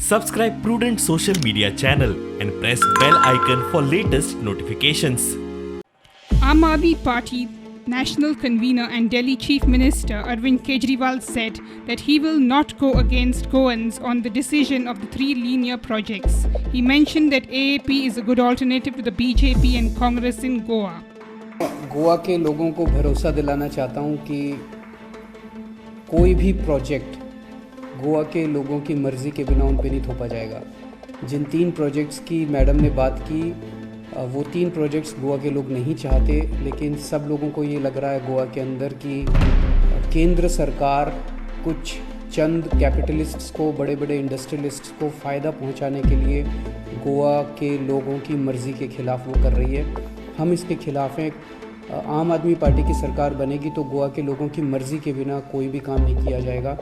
Subscribe Prudent social media channel and press bell icon for latest notifications. Aam Aadmi Party National Convener and Delhi Chief Minister Arvind Kejriwal said that he will not go against Goans on the decision of the three linear projects. He mentioned that AAP is a good alternative to the BJP and Congress in Goa. Goa के लोगों को भरोसा दिलाना चाहता हूं कि कोई भी प्रोजेक्ट गोवा के लोगों की मर्ज़ी के बिना उन पे नहीं थोपा जाएगा। जिन 3 प्रोजेक्ट्स की मैडम ने बात की वो 3 प्रोजेक्ट्स गोवा के लोग नहीं चाहते, लेकिन सब लोगों को ये लग रहा है गोवा के अंदर कि केंद्र सरकार कुछ चंद कैपिटलिस्ट्स को, बड़े बड़े इंडस्ट्रियलिस्ट्स को फ़ायदा पहुंचाने के लिए गोवा के लोगों की मर्ज़ी के ख़िलाफ़ वो कर रही है। हम इसके ख़िलाफ़ हैं। आम आदमी पार्टी की सरकार बनेगी तो गोवा के लोगों की मर्ज़ी के बिना कोई भी काम नहीं किया जाएगा।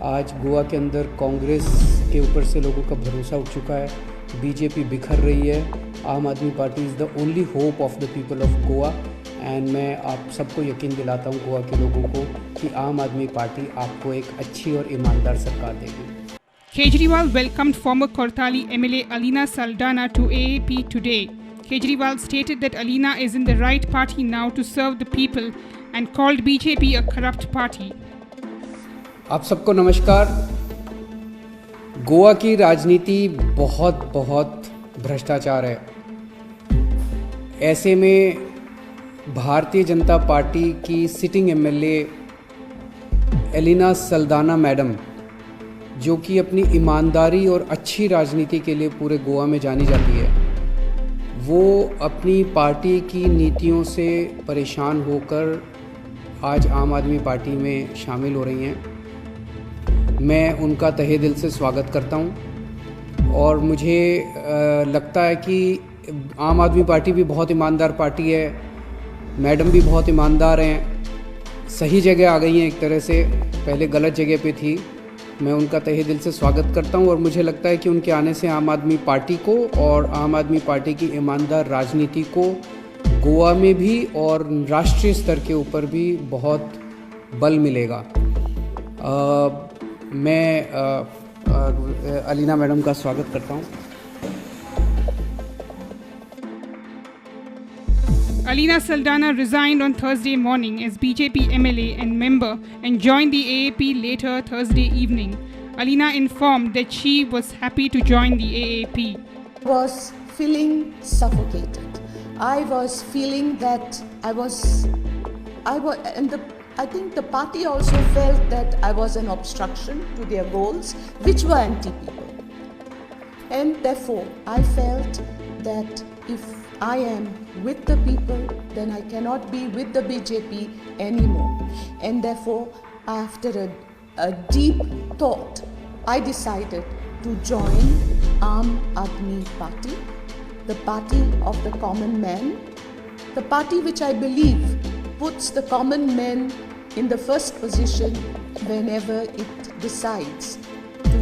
आज गोवा के अंदर कांग्रेस के ऊपर से लोगों का भरोसा उठ चुका है, बीजेपी बिखर रही है। आम आदमी party is the only hope of the people of Goa and मैं आप सबको यकीन दिलाता हूँ गोवा के लोगों को कि आम आदमी पार्टी आपको एक अच्छी और ईमानदार सरकार देगी। Kejriwal welcomed former Kortali MLA Alina Saldana to AAP today. Kejriwal stated that Alina is in the right party now to serve the people and called BJP a corrupt party. आप सबको नमस्कार। गोवा की राजनीति बहुत भ्रष्टाचार है। ऐसे में भारतीय जनता पार्टी की sitting MLA Alina Saldanha madam, जो कि अपनी ईमानदारी और अच्छी राजनीति के लिए पूरे गोवा में जानी जाती है, वो अपनी पार्टी की नीतियों से परेशान होकर आज आम आदमी पार्टी में शामिल हो रही हैं। मैं उनका तहे दिल से स्वागत करता हूं और मुझे लगता है कि आम आदमी पार्टी भी बहुत ईमानदार पार्टी है, मैडम भी बहुत ईमानदार हैं, सही जगह आ गई हैं एक तरह से, पहले गलत जगह पे थी। मैं उनका तहे दिल से स्वागत करता हूं और मुझे लगता है कि उनके आने से आम आदमी पार्टी को और आम आदमी पार्टी की ईमानदार राजनीति को गोवा में भी और राष्ट्रीय स्तर के ऊपर भी बहुत बल मिलेगा। मैं अलीना मैडम का स्वागत करता हूं। Alina Saldana resigned on Thursday morning as BJP MLA and member and joined the AAP later Thursday evening. Alina informed that she was happy to join the AAP. I was feeling suffocated. I was feeling that I think the party also felt that I was an obstruction to their goals, which were anti-people. And therefore, I felt that if I am with the people, then I cannot be with the BJP anymore. And therefore, after a deep thought, I decided to join Aam Aadmi Party, the party of the common man, the party which I believe puts the common man in the first position whenever it decides to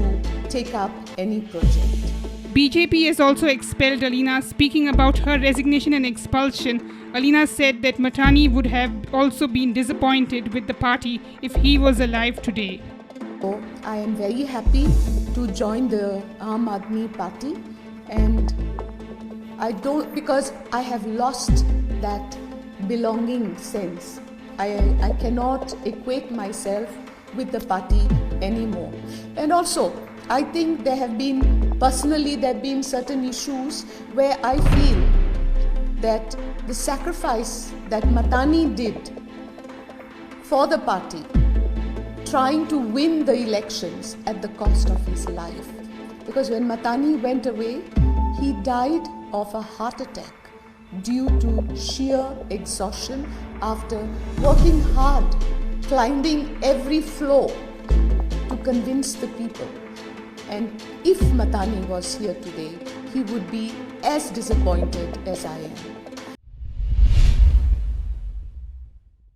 take up any project. BJP has also expelled Alina. Speaking about her resignation and expulsion, Alina said that Matani would have also been disappointed with the party if he was alive today. So I am very happy to join the Aam Aadmi Party, and because I have lost that belonging sense. I cannot equate myself with the party anymore. And also, I think there have been certain issues where I feel that the sacrifice that Matani did for the party, trying to win the elections at the cost of his life. Because when Matani went away, he died of a heart attack due to sheer exhaustion after working hard, climbing every floor to convince the people. And if Matani was here today, he would be as disappointed as I am.